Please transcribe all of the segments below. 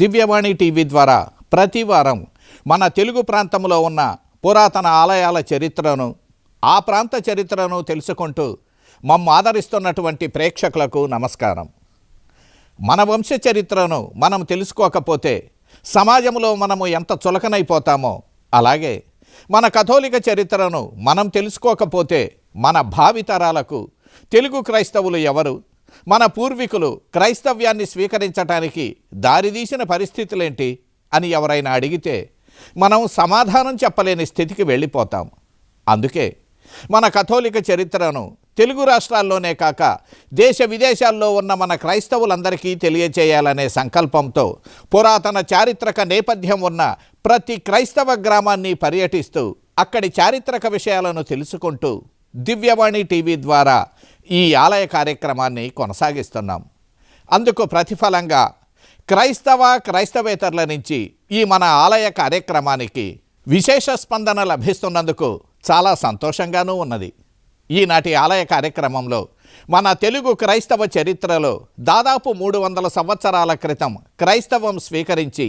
దివ్యవాణి TV ద్వారా ప్రతి వారం మన తెలుగు ప్రాంతంలో ఉన్న పురాతన ఆలయాల చరిత్రను, ఆ ప్రాంత చరిత్రను తెలుసుకుంటూ మమ్మ ఆదరిస్తున్నటువంటి ప్రేక్షకులకు నమస్కారం. మన వంశ చరిత్రను మనం తెలుసుకోకపోతే సమాజంలో మనము ఎంత చులకనైపోతామో, అలాగే మన కథోలిక చరిత్రను మనం తెలుసుకోకపోతే మన భావితరాలకు తెలుగు క్రైస్తవులు ఎవరు, మన పూర్వీకులు క్రైస్తవ్యాన్ని స్వీకరించటానికి దారితీసిన పరిస్థితులేంటి అని ఎవరైనా అడిగితే మనం సమాధానం చెప్పలేని స్థితికి వెళ్ళిపోతాం. అందుకే మన కథోలిక చరిత్రను తెలుగు రాష్ట్రాల్లోనే కాక దేశ విదేశాల్లో ఉన్న మన క్రైస్తవులందరికీ తెలియచేయాలనే సంకల్పంతో పురాతన చారిత్రక నేపథ్యం ఉన్న ప్రతి క్రైస్తవ గ్రామాన్ని పర్యటిస్తూ అక్కడి చారిత్రక విషయాలను తెలుసుకుంటూ దివ్యవాణి టీవీ ద్వారా ఈ ఆలయ కార్యక్రమాన్ని కొనసాగిస్తున్నాం. అందుకు ప్రతిఫలంగా క్రైస్తవేతరుల నుంచి ఈ మన ఆలయ కార్యక్రమానికి విశేష స్పందన లభిస్తున్నందుకు చాలా సంతోషంగానూ ఉన్నది. ఈనాటి ఆలయ కార్యక్రమంలో మన తెలుగు క్రైస్తవ చరిత్రలో దాదాపు 300 సంవత్సరాల క్రితం క్రైస్తవం స్వీకరించి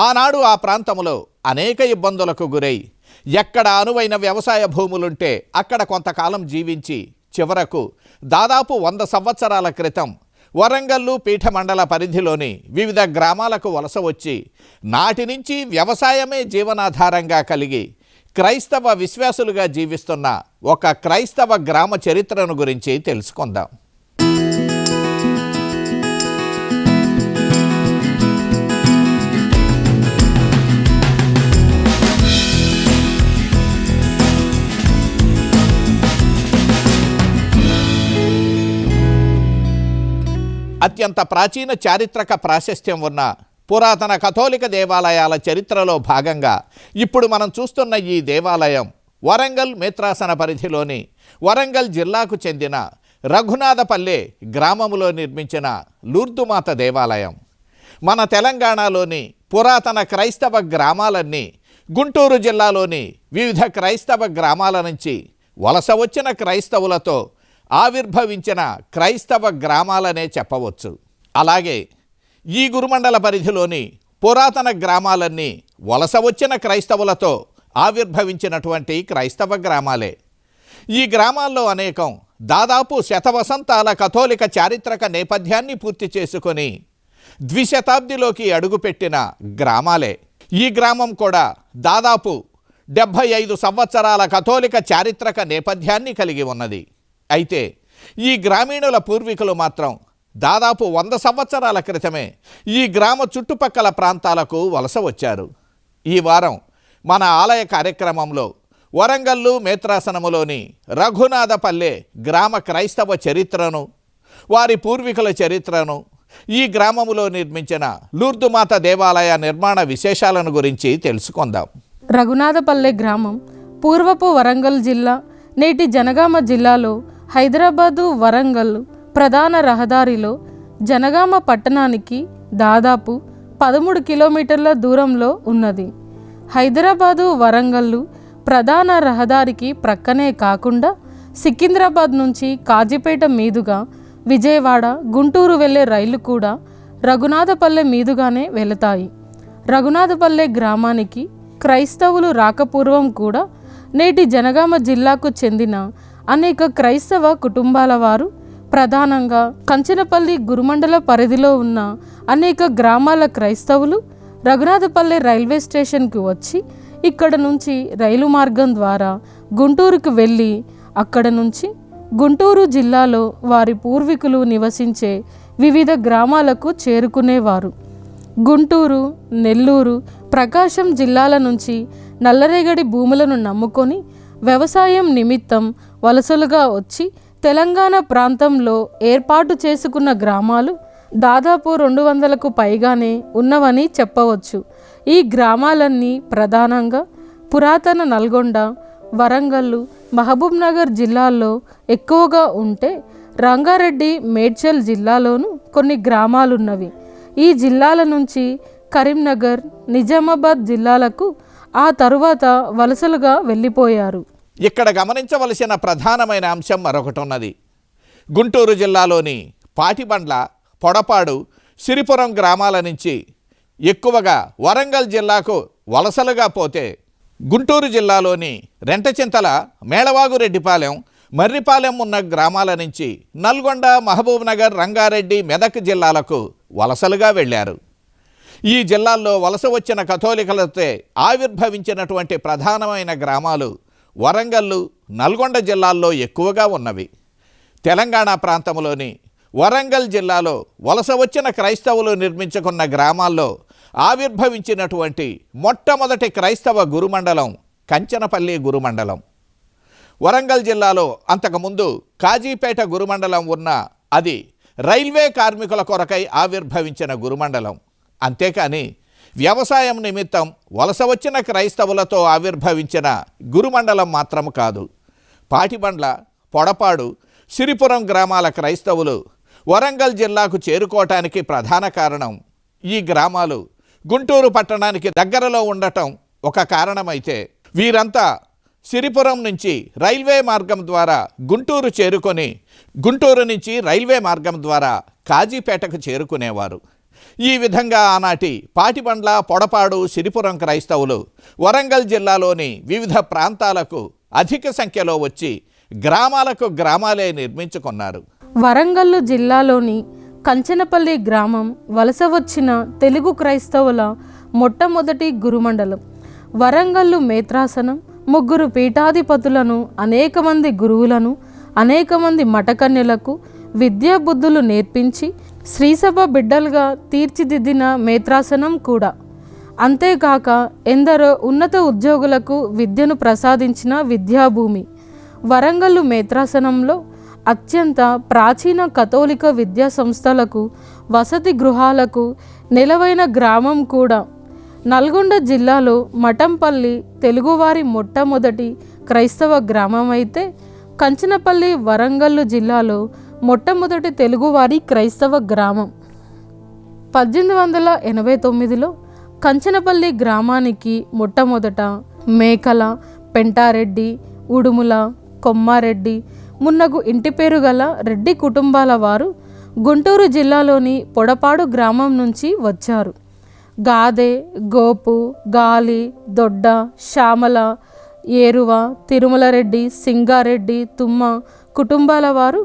ఆనాడు ఆ ప్రాంతంలో అనేక ఇబ్బందులకు గురై ఎక్కడ అనువైన వ్యవసాయ భూములుంటే అక్కడ కొంతకాలం జీవించి చివరకు దాదాపు 100 సంవత్సరాల క్రితం వరంగల్లు పీఠమండల పరిధిలోని వివిధ గ్రామాలకు వలస వచ్చి నాటి నుంచి వ్యవసాయమే జీవనాధారంగా కలిగి క్రైస్తవ విశ్వాసులుగా జీవిస్తున్న ఒక క్రైస్తవ గ్రామ చరిత్రను గురించి తెలుసుకుందాం. అత్యంత ప్రాచీన చారిత్రక ప్రాశస్త్యం ఉన్న పురాతన కథోలిక దేవాలయాల చరిత్రలో భాగంగా ఇప్పుడు మనం చూస్తున్న ఈ దేవాలయం వరంగల్ మేత్రాసన పరిధిలోని వరంగల్ జిల్లాకు చెందిన రఘునాథపల్లె గ్రామములో నిర్మించిన లూర్దుమాత దేవాలయం. మన తెలంగాణలోని పురాతన క్రైస్తవ గ్రామాలన్నీ గుంటూరు జిల్లాలోని వివిధ క్రైస్తవ గ్రామాల నుంచి వలస వచ్చిన క్రైస్తవులతో ఆవిర్భవించిన క్రైస్తవ గ్రామాలనే చెప్పవచ్చు. అలాగే ఈ గురుమండల పరిధిలోని పురాతన గ్రామాలన్నీ వలస వచ్చిన క్రైస్తవులతో ఆవిర్భవించినటువంటి క్రైస్తవ గ్రామాలే. ఈ గ్రామాల్లో అనేకం దాదాపు శతవసంతాల కథోలిక చారిత్రక నేపథ్యాన్ని పూర్తి చేసుకొని ద్విశతాబ్దిలోకి అడుగుపెట్టిన గ్రామాలే. ఈ గ్రామం కూడా దాదాపు 75 సంవత్సరాల కథోలిక చారిత్రక నేపథ్యాన్ని కలిగి ఉన్నది. అయితే ఈ గ్రామీణుల పూర్వీకులు మాత్రం దాదాపు 100 సంవత్సరాల క్రితమే ఈ గ్రామ చుట్టుపక్కల ప్రాంతాలకు వలస వచ్చారు. ఈ వారం మన ఆలయ కార్యక్రమంలో వరంగల్లు మేత్రాసనములోని రఘునాథపల్లె గ్రామ క్రైస్తవ చరిత్రను, వారి పూర్వీకుల చరిత్రను, ఈ గ్రామములో నిర్మించిన లూర్దుమాత దేవాలయ నిర్మాణ విశేషాలను గురించి తెలుసుకుందాం. రఘునాథపల్లె గ్రామం పూర్వపు వరంగల్ జిల్లా, నేటి జనగామ జిల్లాలో హైదరాబాదు వరంగల్ ప్రధాన రహదారిలో జనగామ పట్టణానికి దాదాపు 13 కిలోమీటర్ల దూరంలో ఉన్నది. హైదరాబాదు వరంగల్లు ప్రధాన రహదారికి ప్రక్కనే కాకుండా సికింద్రాబాద్ నుంచి కాజీపేట మీదుగా విజయవాడ, గుంటూరు వెళ్ళే రైళ్లు కూడా రఘునాథపల్లె మీదుగానే వెళతాయి. రఘునాథపల్లె గ్రామానికి క్రైస్తవులు రాకపూర్వం కూడా నేటి జనగామ జిల్లాకు చెందిన అనేక క్రైస్తవ కుటుంబాల వారు, ప్రధానంగా కంచనపల్లి గురుమండల పరిధిలో ఉన్న అనేక గ్రామాల క్రైస్తవులు రఘునాథపల్లె రైల్వే స్టేషన్కి వచ్చి ఇక్కడ నుంచి రైలు మార్గం ద్వారా గుంటూరుకు వెళ్ళి అక్కడ నుంచి గుంటూరు జిల్లాలో వారి పూర్వీకులు నివసించే వివిధ గ్రామాలకు చేరుకునేవారు. గుంటూరు, నెల్లూరు, ప్రకాశం జిల్లాల నుంచి నల్లరేగడి భూములను నమ్ముకొని వ్యవసాయం నిమిత్తం వలసలుగా వచ్చి తెలంగాణ ప్రాంతంలో ఏర్పాటు చేసుకున్న గ్రామాలు దాదాపు 200కు పైగానే ఉన్నవని చెప్పవచ్చు. ఈ గ్రామాలన్నీ ప్రధానంగా పురాతన నల్గొండ, వరంగల్లు, మహబూబ్ నగర్ జిల్లాల్లో ఎక్కువగా ఉంటే రంగారెడ్డి, మేడ్చల్ జిల్లాలోనూ కొన్ని గ్రామాలున్నవి. ఈ జిల్లాల నుంచి కరీంనగర్, నిజామాబాద్ జిల్లాలకు ఆ తరువాత వలసలుగా వెళ్ళిపోయారు. ఇక్కడ గమనించవలసిన ప్రధానమైన అంశం మరొకటి ఉన్నది. గుంటూరు జిల్లాలోని పాటిబండ్ల, పొడపాడు, సిరిపురం గ్రామాల నుంచి ఎక్కువగా వరంగల్ జిల్లాకు వలసలుగా పోతే గుంటూరు జిల్లాలోని రెంటచింతల, మేళవాగురెడ్డిపాలెం, మర్రిపాలెం ఉన్న గ్రామాల నుంచి నల్గొండ, మహబూబ్నగర్, రంగారెడ్డి, మెదక్ జిల్లాలకు వలసలుగా వెళ్ళారు. ఈ జిల్లాల్లో వలస వచ్చిన కథోలికలతో ఆవిర్భవించినటువంటి ప్రధానమైన గ్రామాలు వరంగల్లు, నల్గొండ జిల్లాల్లో ఎక్కువగా ఉన్నవి. తెలంగాణ ప్రాంతంలోని వరంగల్ జిల్లాలో వలస వచ్చిన క్రైస్తవులు నిర్మించుకున్న గ్రామాల్లో ఆవిర్భవించినటువంటి మొట్టమొదటి క్రైస్తవ గురుమండలం కంచనపల్లి గురుమండలం. వరంగల్ జిల్లాలో అంతకుముందు కాజీపేట గురుమండలం ఉన్న అది రైల్వే కార్మికుల కొరకై ఆవిర్భవించిన గురుమండలం. అంతేకాని వ్యవసాయం నిమిత్తం వలస వచ్చిన క్రైస్తవులతో ఆవిర్భవించిన గురుమండలం మాత్రం కాదు. పాటిబండ్ల, పొడపాడు, సిరిపురం గ్రామాల క్రైస్తవులు వరంగల్ జిల్లాకు చేరుకోవటానికి ప్రధాన కారణం ఈ గ్రామాలు గుంటూరు పట్టణానికి దగ్గరలో ఉండటం ఒక కారణమైతే, వీరంతా సిరిపురం నుంచి రైల్వే మార్గం ద్వారా గుంటూరు చేరుకొని గుంటూరు నుంచి రైల్వే మార్గం ద్వారా కాజీపేటకు చేరుకునేవారు. ఈ విధంగా ఆనాటి పాటిబండ్ల, పొడపాడు, సిరిపురం క్రైస్తవులు వరంగల్ జిల్లాలోని వివిధ ప్రాంతాలకు అధిక సంఖ్యలో వచ్చి గ్రామాలకు గ్రామాలే నిర్మించుకున్నారు. వరంగల్లు జిల్లాలోని కంచనపల్లి గ్రామం వలస వచ్చిన తెలుగు క్రైస్తవుల మొట్టమొదటి గురుమండలం. వరంగల్లు మేత్రాసనం 3 పీఠాధిపతులను, అనేక మంది గురువులను, అనేక మంది మఠకన్యలకు విద్యా బుద్ధులు నేర్పించి శ్రీసభ బిడ్డలుగా తీర్చిదిద్దిన మేత్రాసనం కూడా. అంతేకాక ఎందరో ఉన్నత ఉద్యోగులకు విద్యను ప్రసాదించిన విద్యాభూమి. వరంగల్లు మేత్రాసనంలో అత్యంత ప్రాచీన కథోలిక విద్యా సంస్థలకు, వసతి గృహాలకు నెలవైన గ్రామం కూడా. నల్గొండ జిల్లాలో మఠంపల్లి తెలుగువారి మొట్టమొదటి క్రైస్తవ గ్రామం అయితే, కంచనపల్లి వరంగల్లు జిల్లాలో మొట్టమొదటి తెలుగువారి క్రైస్తవ గ్రామం. 1889లో కంచనపల్లి గ్రామానికి మొట్టమొదట మేకల, పెంటారెడ్డి, ఉడుముల, కొమ్మారెడ్డి మున్నగు ఇంటి పేరు గల రెడ్డి కుటుంబాల వారు గుంటూరు జిల్లాలోని పొడపాడు గ్రామం నుంచి వచ్చారు. గాదె, గోపు, గాలి, దొడ్డ, శ్యామల, ఏరువ, తిరుమలరెడ్డి, సింగారెడ్డి, తుమ్మ కుటుంబాల వారు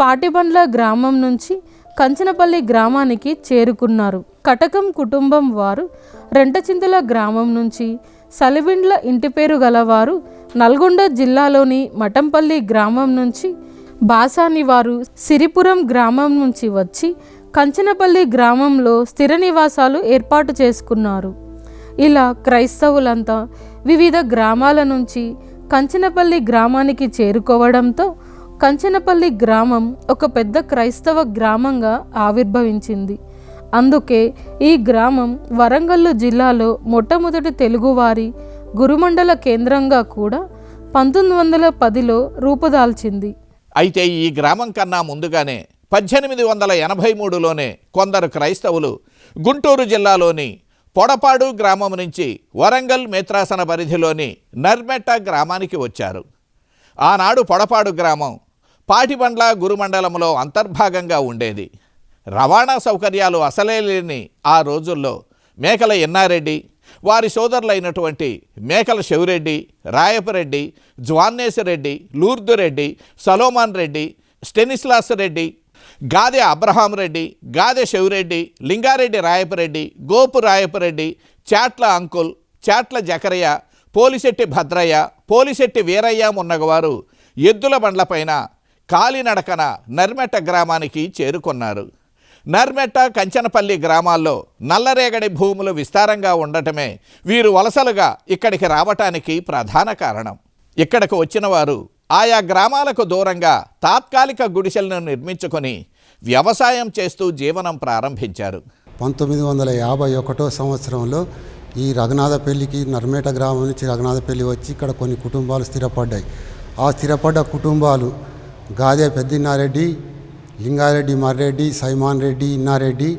పాటిబండ్ల గ్రామం నుంచి కంచనపల్లి గ్రామానికి చేరుకున్నారు. కటకం కుటుంబం వారు రెంటచింతల గ్రామం నుంచి, సలిబిండ్ల ఇంటి పేరు గలవారు నల్గొండ జిల్లాలోని మఠంపల్లి గ్రామం నుంచి, బాసాని వారు సిరిపురం గ్రామం నుంచి వచ్చి కంచనపల్లి గ్రామంలో స్థిర నివాసాలు ఏర్పాటు చేసుకున్నారు. ఇలా క్రైస్తవులంతా వివిధ గ్రామాల నుంచి కంచనపల్లి గ్రామానికి చేరుకోవడంతో కంచనపల్లి గ్రామం ఒక పెద్ద క్రైస్తవ గ్రామంగా ఆవిర్భవించింది. అందుకే ఈ గ్రామం వరంగల్లు జిల్లాలో మొట్టమొదటి తెలుగువారి గురుమండల కేంద్రంగా కూడా 1910లో రూపుదాల్చింది. అయితే ఈ గ్రామం కన్నా ముందుగానే 1883లోనే కొందరు క్రైస్తవులు గుంటూరు జిల్లాలోని పొడపాడు గ్రామం నుంచి వరంగల్ మేత్రాసన పరిధిలోని నర్మెట్ట గ్రామానికి వచ్చారు. ఆనాడు పొడపాడు గ్రామం పాటిబండ్ల గురుమండలంలో అంతర్భాగంగా ఉండేది. రవాణా సౌకర్యాలు అసలే లేని ఆ రోజుల్లో మేకల ఎన్నారెడ్డి, వారి సోదరులైనటువంటి మేకల శివరెడ్డి, రాయపరెడ్డి, జ్వాన్నేశ్వరెడ్డి, లూర్దురెడ్డి, సలోమాన్ రెడ్డి, స్టెనిస్లాస్ రెడ్డి, గాదె అబ్రహాం రెడ్డి, గాదె శివరెడ్డి, లింగారెడ్డి రాయపరెడ్డి, గోపు రాయపరెడ్డి, చాట్ల అంకుల్, చాట్ల జకరయ్య, పోలిశెట్టి భద్రయ్య, పోలిశెట్టి వీరయ్య మున్నగవారు ఎద్దుల బండ్లపైన కాలినడకన నర్మెట్ట గ్రామానికి చేరుకున్నారు. నర్మెట్ట, కంచనపల్లి గ్రామాల్లో నల్లరేగడి భూములు విస్తారంగా ఉండటమే వీరు వలసలుగా ఇక్కడికి రావటానికి ప్రధాన కారణం. ఇక్కడకు వచ్చిన వారు ఆయా గ్రామాలకు దూరంగా తాత్కాలిక గుడిసెలను నిర్మించుకొని వ్యవసాయం చేస్తూ జీవనం ప్రారంభించారు. 1951 సంవత్సరంలో ఈ రఘునాథపల్లికి నర్మేట గ్రామం నుంచి రఘునాథపల్లి వచ్చి ఇక్కడ కొన్ని కుటుంబాలు స్థిరపడ్డాయి. ఆ స్థిరపడ్డ కుటుంబాలు గాదె పెద్దిన్నారెడ్డి, లింగారెడ్డి మర్రెడ్డి, సైమాన్ రెడ్డి, ఇన్నారెడ్డి,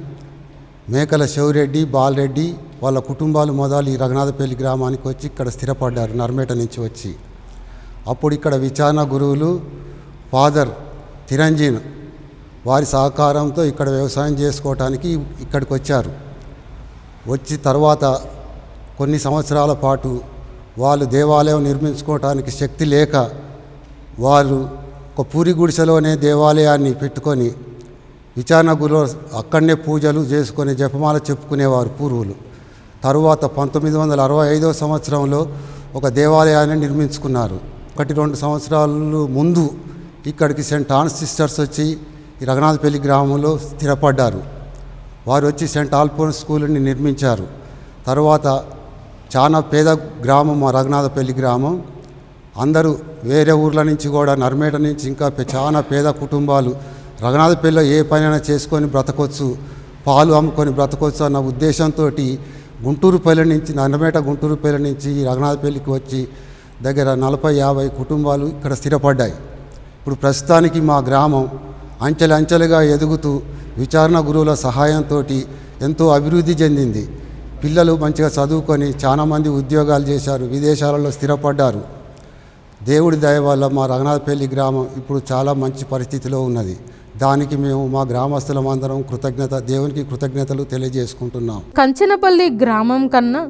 మేకల శివరెడ్డి, బాలరెడ్డి వాళ్ళ కుటుంబాలు మొదలు ఈ రఘునాథపల్లి గ్రామానికి వచ్చి ఇక్కడ స్థిరపడ్డారు నర్మేట నుంచి వచ్చి. అప్పుడు ఇక్కడ విచారణ గురువులు ఫాదర్ తిరంజీన్ వారి సహకారంతో ఇక్కడ వ్యవసాయం చేసుకోవటానికి ఇక్కడికి వచ్చారు. వచ్చి తర్వాత కొన్ని సంవత్సరాల పాటు వాళ్ళు దేవాలయం నిర్మించుకోవటానికి శక్తి లేక వారు ఒక పూరి గుడిసెలోనే దేవాలయాన్ని పెట్టుకొని విచారణ గురువు అక్కడనే పూజలు చేసుకొని జపమాల చెప్పుకునేవారు పూర్వులు. తరువాత 1965 సంవత్సరంలో ఒక దేవాలయాన్ని నిర్మించుకున్నారు. 1-2 సంవత్సరాలు ముందు ఇక్కడికి సెయింట్ ఆన్స్ సిస్టర్స్ వచ్చి ఈ రఘునాథపల్లి గ్రామంలో స్థిరపడ్డారు. వారు వచ్చి సెయింట్ ఆల్ఫోన్స్ స్కూల్ని నిర్మించారు. తర్వాత చాలా పేద గ్రామం మా రఘునాథపల్లి గ్రామం. అందరూ వేరే ఊర్ల నుంచి కూడా నర్మేట నుంచి ఇంకా చాలా పేద కుటుంబాలు రఘునాథపల్లిలో ఏ పనైనా చేసుకొని బ్రతకొచ్చు, పాలు అమ్ముకొని బ్రతకొచ్చు అన్న ఉద్దేశంతో గుంటూరుపల్లి నుంచి నర్మేట గుంటూరుపల్లి నుంచి రఘునాథపల్లికి వచ్చి దగ్గర 40-50 కుటుంబాలు ఇక్కడ స్థిరపడ్డాయి. ఇప్పుడు ప్రస్తుతానికి మా గ్రామం అంచెలంచెలుగా ఎదుగుతూ విచారణ గురువుల సహాయంతో ఎంతో అభివృద్ధి చెందింది. పిల్లలు మంచిగా చదువుకొని చాలామంది ఉద్యోగాలు చేశారు, విదేశాలలో స్థిరపడ్డారు. దేవుడి దయ వల్ల మా రఘునాథపల్లి గ్రామం ఇప్పుడు చాలా మంచి పరిస్థితిలో ఉన్నది. దానికి మేము మా గ్రామస్తులమందరం దేవునికి కృతజ్ఞతలు తెలియజేసుకుంటున్నాం. కంచనపల్లి గ్రామం కన్నా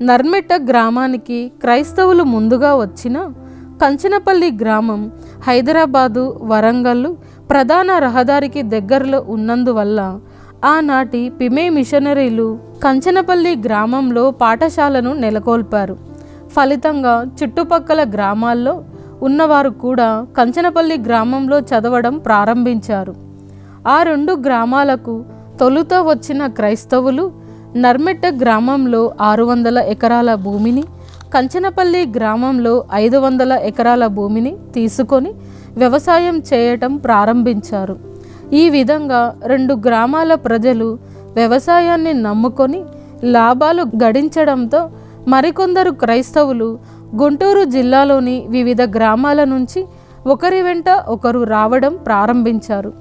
నర్మెట్ట గ్రామానికి క్రైస్తవులు ముందుగా వచ్చిన కంచనపల్లి గ్రామం హైదరాబాదు, వరంగల్ ప్రధాన రహదారికి దగ్గరలో ఉన్నందువల్ల ఆనాటి పిమే మిషనరీలు కంచనపల్లి గ్రామంలో పాఠశాలను నెలకొల్పారు. ఫలితంగా చుట్టుపక్కల గ్రామాల్లో ఉన్నవారు కూడా కంచనపల్లి గ్రామంలో చదవడం ప్రారంభించారు. ఆ 2 గ్రామాలకు తొలుత వచ్చిన క్రైస్తవులు నర్మెట్ట గ్రామంలో 600 ఎకరాల భూమిని, కంచనపల్లి గ్రామంలో 500 ఎకరాల భూమిని తీసుకొని వ్యవసాయం చేయటం ప్రారంభించారు. ఈ విధంగా 2 గ్రామాల ప్రజలు వ్యవసాయాన్ని నమ్ముకొని లాభాలు గడించడంతో మరికొందరు క్రైస్తవులు గుంటూరు జిల్లాలోని వివిధ గ్రామాల నుంచి ఒకరి వెంట ఒకరు రావడం ప్రారంభించారు.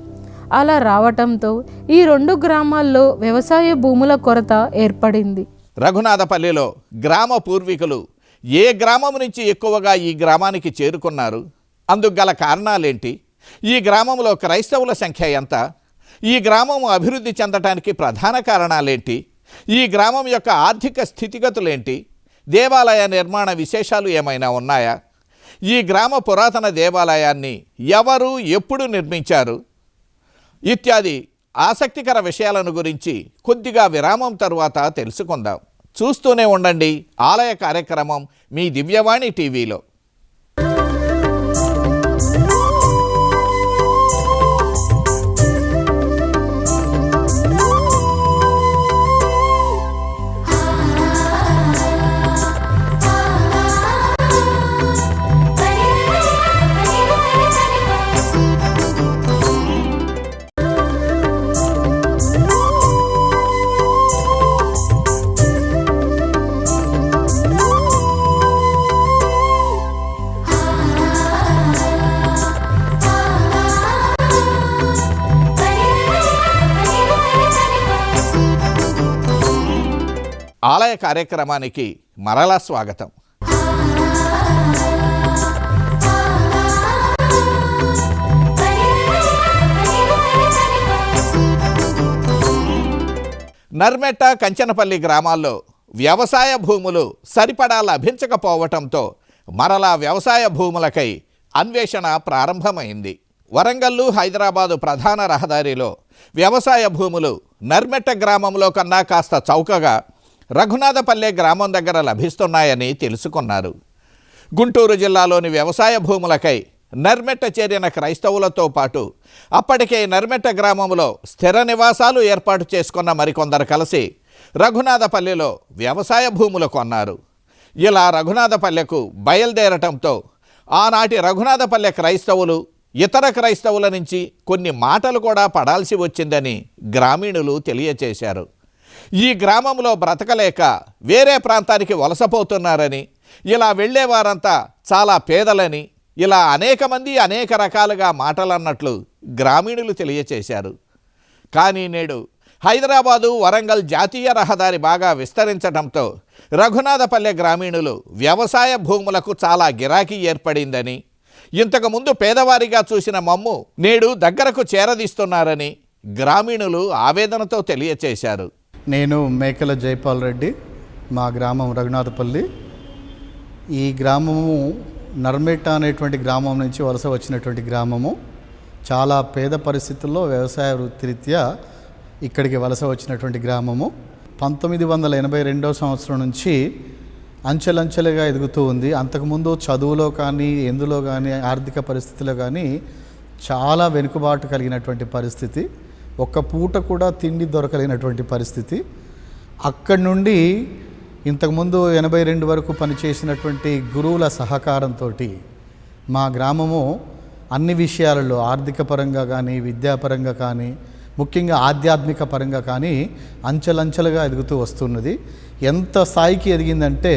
అలా రావటంతో ఈ 2 గ్రామాల్లో వ్యవసాయ భూముల కొరత ఏర్పడింది. రఘునాథపల్లిలో గ్రామ పూర్వీకులు ఏ గ్రామం నుంచి ఎక్కువగా ఈ గ్రామానికి చేరుకున్నారు? అందుకు గల కారణాలేంటి? ఈ గ్రామంలో క్రైస్తవుల సంఖ్య ఎంత? ఈ గ్రామం అభివృద్ధి చెందటానికి ప్రధాన కారణాలేంటి? ఈ గ్రామం యొక్క ఆర్థిక స్థితిగతులేంటి? దేవాలయ నిర్మాణ విశేషాలు ఏమైనా ఉన్నాయా? ఈ గ్రామ పురాతన దేవాలయాన్ని ఎవరు ఎప్పుడు నిర్మించారు? ఇత్యాది ఆసక్తికర విషయాలను గురించి కొద్దిగా విరామం తరువాత తెలుసుకుందాం. చూస్తూనే ఉండండి ఆలయ కార్యక్రమం మీ దివ్యవాణి టీవీలో. ఆలయ కార్యక్రమానికి మరలా స్వాగతం. నర్మెట్ట, కంచనపల్లి గ్రామాల్లో వ్యవసాయ భూములు సరిపడా లభించకపోవటంతో మరలా వ్యవసాయ భూములకై అన్వేషణ ప్రారంభమైంది. వరంగల్లు, హైదరాబాదు ప్రధాన రహదారిలో వ్యవసాయ భూములు నర్మెట్ట గ్రామంలో కన్నా కాస్త చౌకగా రఘునాథపల్లె గ్రామం దగ్గర లభిస్తున్నాయని తెలుసుకున్నారు. గుంటూరు జిల్లాలోని వ్యవసాయ భూములకై నర్మెట్ట చేరిన క్రైస్తవులతో పాటు అప్పటికే నర్మెట్ట గ్రామంలో స్థిర నివాసాలు ఏర్పాటు చేసుకున్న మరికొందరు కలిసి రఘునాథపల్లెలో వ్యవసాయ భూములు కొన్నారు. ఇలా రఘునాథపల్లెకు బయలుదేరటంతో ఆనాటి రఘునాథపల్లె క్రైస్తవులు ఇతర క్రైస్తవుల నుంచి కొన్ని మాటలు కూడా పడాల్సి వచ్చిందని గ్రామీణులు తెలియచేశారు. ఈ గ్రామంలో బ్రతకలేక వేరే ప్రాంతానికి వలసపోతున్నారని, ఇలా వెళ్ళేవారంతా చాలా పేదలని, ఇలా అనేక మంది అనేక రకాలుగా మాటలన్నట్లు గ్రామీణులు తెలియచేశారు. కానీ నేడు హైదరాబాదు, వరంగల్ జాతీయ రహదారి బాగా విస్తరించడంతో రఘునాథపల్లె గ్రామీణులు వ్యవసాయ భూములకు చాలా గిరాకీ ఏర్పడిందని, ఇంతకుముందు పేదవారిగా చూసిన మమ్ము నేడు దగ్గరకు చేరదీస్తున్నారని గ్రామీణులు ఆవేదనతో తెలియచేశారు. నేను మేకల జైపాల్ రెడ్డి, మా గ్రామం రఘునాథపల్లి. ఈ గ్రామము నర్మేట అనేటువంటి గ్రామం నుంచి వలస వచ్చినటువంటి గ్రామము. చాలా పేద పరిస్థితుల్లో వ్యవసాయ వృత్తిరీత్యా ఇక్కడికి వలస వచ్చినటువంటి గ్రామము. 1982 సంవత్సరం నుంచి అంచెలంచెలుగా ఎదుగుతూ ఉంది. అంతకుముందు చదువులో కానీ ఎందులో కానీ ఆర్థిక పరిస్థితిలో కానీ చాలా వెనుకబాటు కలిగినటువంటి పరిస్థితి. ఒక్క పూట కూడా తిండి దొరకలేనటువంటి పరిస్థితి. అక్కడి నుండి ఇంతకుముందు 82 వరకు పనిచేసినటువంటి గురువుల సహకారంతో మా గ్రామము అన్ని విషయాలలో ఆర్థిక పరంగా కానీ విద్యాపరంగా కానీ ముఖ్యంగా ఆధ్యాత్మిక పరంగా కానీ అంచెలంచెలుగా ఎదుగుతూ వస్తున్నది. ఎంత స్థాయికి ఎదిగిందంటే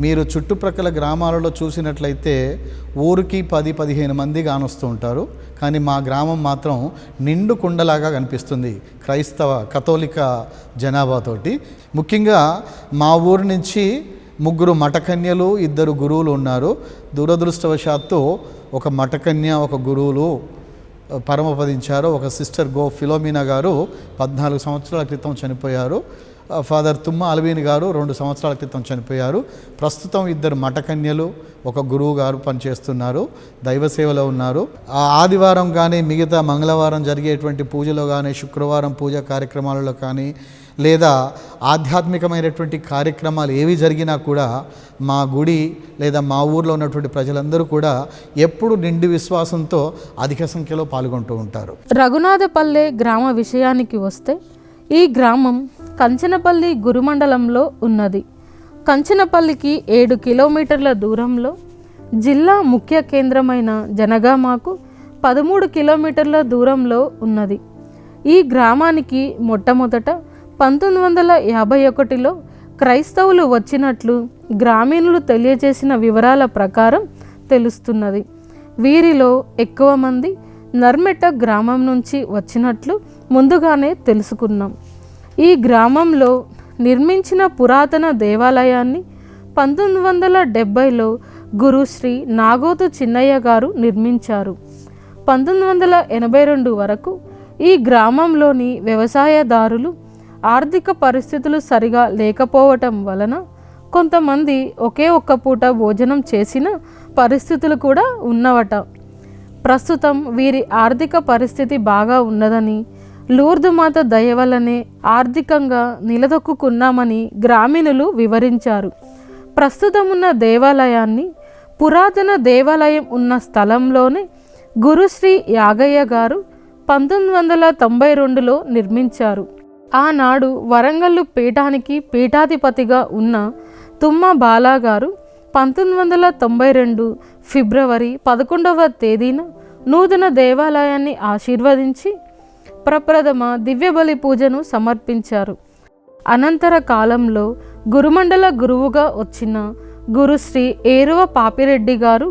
మీరు చుట్టుప్రక్కల గ్రామాలలో చూసినట్లయితే ఊరికి 10-15 మంది కానొస్తూ ఉంటారు. కానీ మా గ్రామం మాత్రం నిండు కుండలాగా కనిపిస్తుంది క్రైస్తవ కథోలిక జనాభాతోటి. ముఖ్యంగా మా ఊరి నుంచి 3 మఠకన్యలు 2 గురువులు ఉన్నారు. దురదృష్టవశాత్తు ఒక మఠకన్య ఒక గురువులు పరమపదించారు. ఒక సిస్టర్ ఫిలోమినా గారు 14 సంవత్సరాల క్రితం చనిపోయారు. ఫాదర్ తుమ్మ అల్వీన్ గారు 2 సంవత్సరాల క్రితం చనిపోయారు. ప్రస్తుతం 2 మఠకన్యలు ఒక గురువు గారు పనిచేస్తున్నారు, దైవ సేవలో ఉన్నారు. ఆదివారం కానీ మిగతా మంగళవారం జరిగేటువంటి పూజలో కానీ శుక్రవారం పూజా కార్యక్రమాలలో కానీ లేదా ఆధ్యాత్మికమైనటువంటి కార్యక్రమాలు ఏవి జరిగినా కూడా మా గుడి లేదా మా ఊర్లో ఉన్నటువంటి ప్రజలందరూ కూడా ఎప్పుడు నిండు విశ్వాసంతో అధిక సంఖ్యలో పాల్గొంటూ ఉంటారు. రఘునాథపల్లె గ్రామ విషయానికి వస్తే ఈ గ్రామం కంచనపల్లి గురుమండలంలో ఉన్నది. కంచనపల్లికి 7 కిలోమీటర్ల దూరంలో, జిల్లా ముఖ్య కేంద్రమైన జనగామాకు 13 కిలోమీటర్ల దూరంలో ఉన్నది. ఈ గ్రామానికి మొట్టమొదట 1951లో క్రైస్తవులు వచ్చినట్లు గ్రామీణులు తెలియజేసిన వివరాల ప్రకారం తెలుస్తున్నది. వీరిలో ఎక్కువ మంది నర్మెట గ్రామం నుంచి వచ్చినట్లు ముందుగానే తెలుసుకున్నాం. ఈ గ్రామంలో నిర్మించిన పురాతన దేవాలయాన్ని 1970లో గురుశ్రీ నాగోతు చిన్నయ్య గారు నిర్మించారు. 1982 వరకు ఈ గ్రామంలోని వ్యవసాయదారులు ఆర్థిక పరిస్థితులు సరిగా లేకపోవటం వలన కొంతమంది ఒకే ఒక్క పూట భోజనం చేసిన పరిస్థితులు కూడా ఉన్నవట. ప్రస్తుతం వీరి ఆర్థిక పరిస్థితి బాగా ఉన్నదని, లూర్దు మాత దయ వల్లనే ఆర్థికంగా నిలదొక్కున్నామని గ్రామీణులు వివరించారు. ప్రస్తుతం ఉన్న దేవాలయాన్ని పురాతన దేవాలయం ఉన్న స్థలంలోనే గురుశ్రీ యాగయ్య గారు 1992లో నిర్మించారు. ఆనాడు వరంగల్లు పీఠానికి పీఠాధిపతిగా ఉన్న తుమ్మ బాలా గారు 1992 ఫిబ్రవరి 11వ తేదీన నూతన దేవాలయాన్ని ఆశీర్వదించి ప్రప్రథమ దివ్యబలి పూజను సమర్పించారు. అనంతర కాలంలో గురుమండల గురువుగా వచ్చిన గురుశ్రీ ఏరువ పాపిరెడ్డి గారు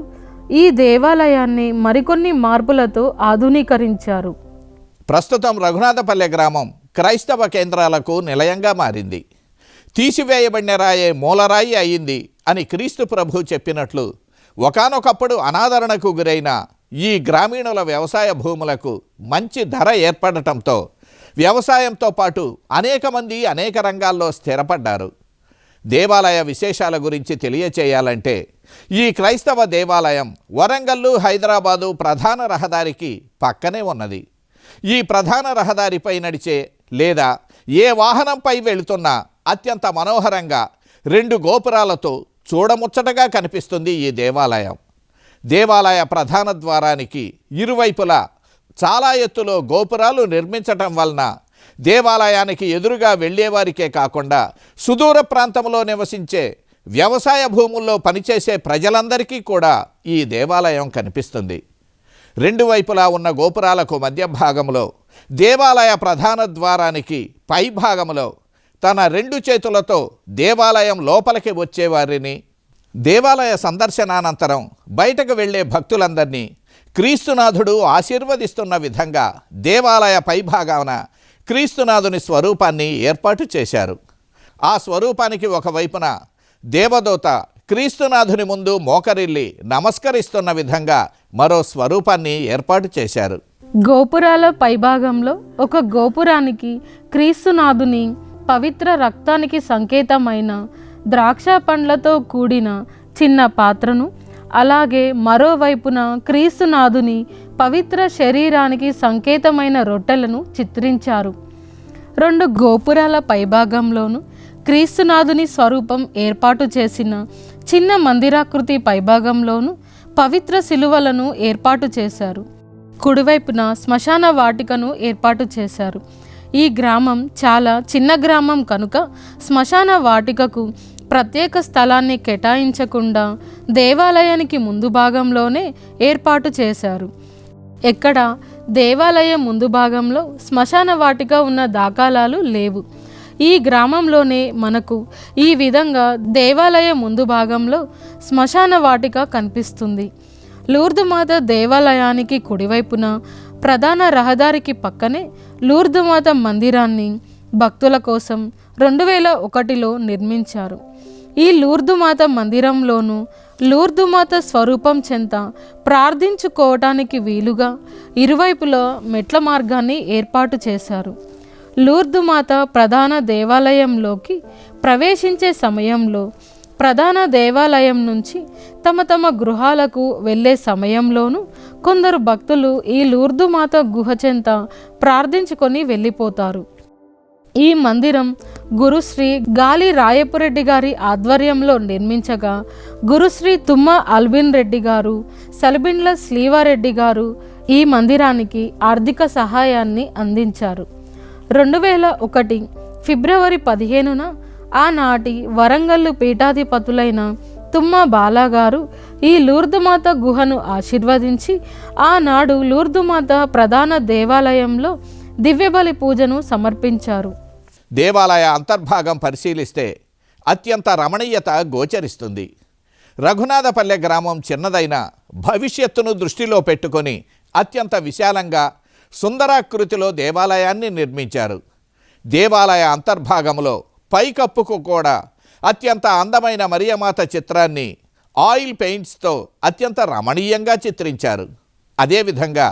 ఈ దేవాలయాన్ని మరికొన్ని మార్పులతో ఆధునీకరించారు. ప్రస్తుతం రఘునాథపల్లె గ్రామం క్రైస్తవ కేంద్రాలకు నిలయంగా మారింది. తీసివేయబడిన రాయే మూలరాయి అయింది అని క్రీస్తు ప్రభు చెప్పినట్లు ఒకానొకప్పుడు అనాదరణకు గురైన ఈ గ్రామీణుల వ్యవసాయ భూములకు మంచి ధర ఏర్పడటంతో వ్యవసాయంతో పాటు అనేక మంది అనేక రంగాల్లో స్థిరపడ్డారు. దేవాలయ విశేషాల గురించి తెలియచేయాలంటే ఈ క్రైస్తవ దేవాలయం వరంగల్లు హైదరాబాదు ప్రధాన రహదారికి పక్కనే ఉన్నది. ఈ ప్రధాన రహదారిపై నడిచే లేదా ఏ వాహనంపై వెళుతున్నా అత్యంత మనోహరంగా 2 గోపురాలతో చూడముచ్చటగా కనిపిస్తుంది ఈ దేవాలయం. దేవాలయ ప్రధాన ద్వారానికి ఇరువైపులా చాలా ఎత్తులో గోపురాలు నిర్మించటం వలన దేవాలయానికి ఎదురుగా వెళ్ళేవారికే కాకుండా సుదూర ప్రాంతంలో నివసించే వ్యవసాయ భూముల్లో పనిచేసే ప్రజలందరికీ కూడా ఈ దేవాలయం కనిపిస్తుంది. 2 వైపులా ఉన్న గోపురాలకు మధ్య భాగంలో దేవాలయ ప్రధాన ద్వారానికి పై భాగంలో తన 2 చేతులతో దేవాలయం లోపలికి వచ్చేవారిని, దేవాలయ సందర్శనానంతరం బయటకు వెళ్ళే భక్తులందరినీ క్రీస్తునాథుడు ఆశీర్వదిస్తున్న విధంగా దేవాలయ పైభాగాన క్రీస్తునాథుని స్వరూపాన్ని ఏర్పాటు చేశారు. ఆ స్వరూపానికి ఒకవైపున దేవదూత క్రీస్తునాథుని ముందు మోకరిల్లి నమస్కరిస్తున్న విధంగా మరో స్వరూపాన్ని ఏర్పాటు చేశారు. గోపురాల పైభాగంలో ఒక గోపురానికి క్రీస్తునాథుని పవిత్ర రక్తానికి సంకేతమైన ద్రాక్ష పండ్లతో కూడిన చిన్న పాత్రను, అలాగే మరోవైపున క్రీస్తునాథుని పవిత్ర శరీరానికి సంకేతమైన రొట్టెలను చిత్రించారు. 2 గోపురాల పైభాగంలోను క్రీస్తునాథుని స్వరూపం ఏర్పాటు చేసిన చిన్న మందిరాకృతి పైభాగంలోను పవిత్ర శిలువలను ఏర్పాటు చేశారు. కుడివైపున శ్మశాన వాటికను ఏర్పాటు చేశారు. ఈ గ్రామం చాలా చిన్న గ్రామం కనుక శ్మశాన వాటికకు ప్రత్యేక స్థలాన్ని కేటాయించకుండా దేవాలయానికి ముందు భాగంలోనే ఏర్పాటు చేశారు. ఎక్కడ దేవాలయం ముందు భాగంలో శ్మశాన వాటిక ఉన్న దాఖలాలు లేవు. ఈ గ్రామంలోనే మనకు ఈ విధంగా దేవాలయం ముందు భాగంలో శ్మశాన వాటిక కనిపిస్తుంది. లూర్దుమాత దేవాలయానికి కుడివైపున ప్రధాన రహదారికి పక్కనే లూర్దుమాత మందిరాన్ని భక్తుల కోసం 2001లో నిర్మించారు. ఈ లూర్దుమాత మందిరంలోనూ లూర్దుమాత స్వరూపం చెంత ప్రార్థించుకోవటానికి వీలుగా ఇరువైపులా మెట్ల మార్గాన్ని ఏర్పాటు చేశారు. లూర్దుమాత ప్రధాన దేవాలయంలోకి ప్రవేశించే సమయంలో, ప్రధాన దేవాలయం నుంచి తమ గృహాలకు వెళ్ళే సమయంలోనూ కొందరు భక్తులు ఈ లూర్దుమాత గుహ చెంత ప్రార్థించుకొని వెళ్ళిపోతారు. ఈ మందిరం గురుశ్రీ గాలి రాయపురెడ్డి గారి ఆధ్వర్యంలో నిర్మించగా, గురుశ్రీ తుమ్మ అల్బిన్ రెడ్డి గారు, సలబిండ్ల శ్రీవారెడ్డి గారు ఈ మందిరానికి ఆర్థిక సహాయాన్ని అందించారు. 2001 ఫిబ్రవరి 15న ఆనాటి వరంగల్లు పీఠాధిపతులైన తుమ్మ బాలాగారు ఈ లూర్దుమాత గుహను ఆశీర్వదించి ఆనాడు లూర్దుమాత ప్రధాన దేవాలయంలో దివ్యబలి పూజను సమర్పించారు. దేవాలయ అంతర్భాగం పరిశీలిస్తే అత్యంత రమణీయత గోచరిస్తుంది. రఘునాథపల్లె గ్రామం చిన్నదైన భవిష్యత్తును దృష్టిలో పెట్టుకొని అత్యంత విశాలంగా సుందరాకృతిలో దేవాలయాన్ని నిర్మించారు. దేవాలయ అంతర్భాగంలో పైకప్పుకు కూడా అత్యంత అందమైన మరియమాత చిత్రాన్ని ఆయిల్ పెయింట్స్తో అత్యంత రమణీయంగా చిత్రించారు. అదేవిధంగా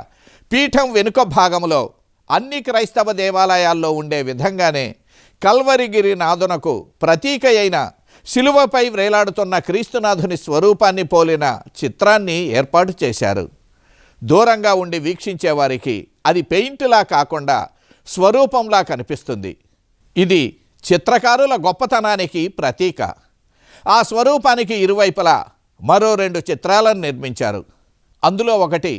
పీఠం వెనుక భాగంలో అన్ని క్రైస్తవ దేవాలయాల్లో ఉండే విధంగానే కల్వరిగిరి నాథునకు ప్రతీక అయిన శిలువపై వ్రేలాడుతున్న క్రీస్తునాథుని స్వరూపాన్ని పోలిన చిత్రాన్ని ఏర్పాటు చేశారు. దూరంగా ఉండి వీక్షించేవారికి అది పెయింట్లా కాకుండా స్వరూపంలా కనిపిస్తుంది. ఇది చిత్రకారుల గొప్పతనానికి ప్రతీక. ఆ స్వరూపానికి ఇరువైపులా మరో 2 చిత్రాలను నిర్మించారు. అందులో ఒకటి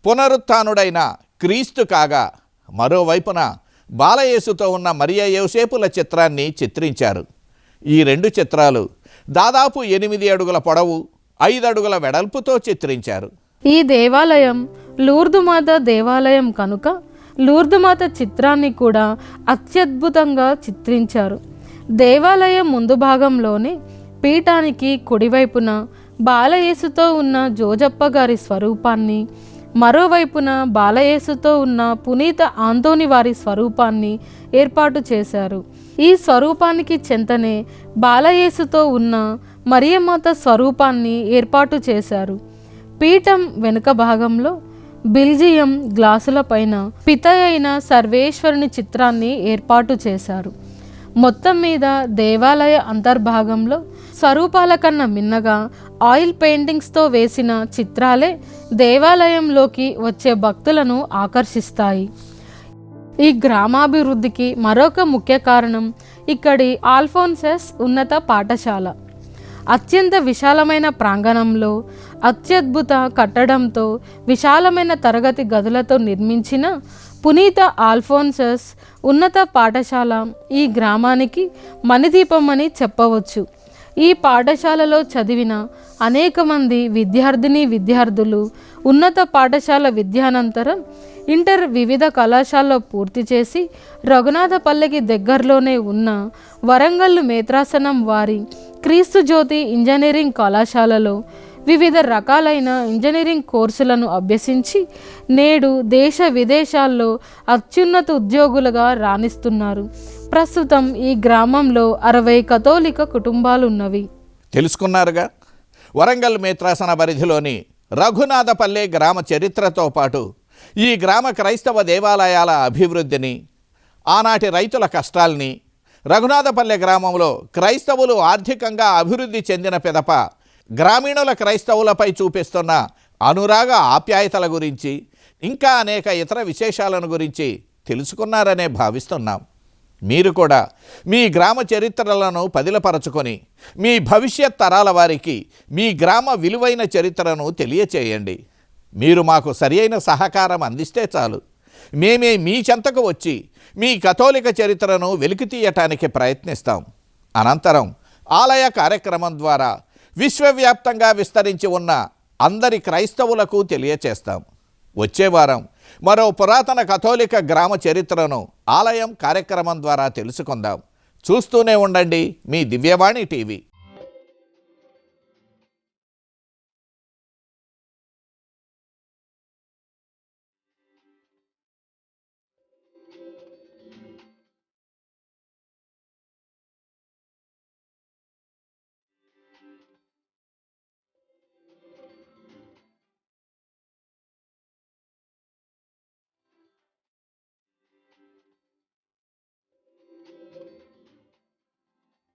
పునరుత్థానుడైన క్రీస్తు కాగా, మరోవైపున బాలయేసుతో ఉన్న మరియ యోసేపుల చిత్రాన్ని చిత్రించారు. ఈ 2 చిత్రాలు దాదాపు 8 అడుగుల పొడవు, 5 అడుగుల వెడల్పుతో చిత్రించారు. ఈ దేవాలయం లూర్దుమాత దేవాలయం కనుక లూర్దుమాత చిత్రాన్ని కూడా అత్యద్భుతంగా చిత్రించారు. దేవాలయం ముందు భాగంలోనే పీఠానికి కుడివైపున బాలయేసుతో ఉన్న జోజప్ప గారి స్వరూపాన్ని, మరోవైపున బాలయేసుతో ఉన్న పునీత ఆంతోని వారి స్వరూపాన్ని ఏర్పాటు చేశారు. ఈ స్వరూపానికి చెంతనే బాలయేసుతో ఉన్న మరియమాత స్వరూపాన్ని ఏర్పాటు చేశారు. పీఠం వెనుక భాగంలో బెల్జియం గ్లాసుల పైన పిత అయిన సర్వేశ్వరుని చిత్రాన్ని ఏర్పాటు చేశారు. మొత్తం మీద దేవాలయ అంతర్భాగంలో స్వరూపాల కన్నా మిన్నగా ఆయిల్ పెయింటింగ్స్తో వేసిన చిత్రాలే దేవాలయంలోకి వచ్చే భక్తులను ఆకర్షిస్తాయి. ఈ గ్రామాభివృద్ధికి మరొక ముఖ్య కారణం ఇక్కడి ఆల్ఫోన్సస్ ఉన్నత పాఠశాల. అత్యంత విశాలమైన ప్రాంగణంలో అత్యద్భుత కట్టడంతో విశాలమైన తరగతి గదులతో నిర్మించిన పునీత ఆల్ఫోన్సస్ ఉన్నత పాఠశాల ఈ గ్రామానికి మణిదీపం అని చెప్పవచ్చు. ఈ పాఠశాలలో చదివిన అనేక మంది విద్యార్థులు ఉన్నత పాఠశాల విద్యానంతరం ఇంటర్ వివిధ కళాశాలలో పూర్తి చేసి రఘునాథపల్లెకి దగ్గరలోనే ఉన్న వరంగల్లు మేత్రాసనం వారి క్రీస్తు జ్యోతి ఇంజనీరింగ్ కళాశాలలో వివిధ రకాలైన ఇంజనీరింగ్ కోర్సులను అభ్యసించి నేడు దేశ విదేశాల్లో అత్యున్నత ఉద్యోగులుగా రాణిస్తున్నారు. ప్రస్తుతం ఈ గ్రామంలో 60 కథోలిక కుటుంబాలున్నవి. తెలుసుకున్నారుగా, వరంగల్ మేత్రాసన పరిధిలోని రఘునాథపల్లె గ్రామ చరిత్రతో పాటు ఈ గ్రామ క్రైస్తవ దేవాలయాల అభివృద్ధిని, ఆనాటి రైతుల కష్టాల్ని, రఘునాథపల్లె గ్రామంలో క్రైస్తవులు ఆర్థికంగా అభివృద్ధి చెందిన పిదప గ్రామీణుల క్రైస్తవులపై చూపిస్తున్న అనురాగ ఆప్యాయతల గురించి ఇంకా అనేక ఇతర విశేషాలను గురించి తెలుసుకున్నారనే భావిస్తున్నాం. మీరు కూడా మీ గ్రామ చరిత్రలను పదిలపరచుకొని మీ భవిష్యత్ తరాల వారికి మీ గ్రామ విలువైన చరిత్రను తెలియచేయండి. మీరు మాకు సరియైన సహకారం అందిస్తే చాలు. మేమే మీ చెంతకు వచ్చి మీ కథోలిక చరిత్రను వెలికితీయటానికి ప్రయత్నిస్తాం. అనంతరం ఆలయ కార్యక్రమం ద్వారా విశ్వవ్యాప్తంగా విస్తరించి ఉన్న అందరి క్రైస్తవులకు తెలియచేస్తాం. వచ్చే వారం మరో పురాతన కథోలిక గ్రామ చరిత్రను ఆలయం కార్యక్రమం ద్వారా తెలుసుకుందాం. చూస్తూనే ఉండండి మీ దివ్యవాణి టీవీ.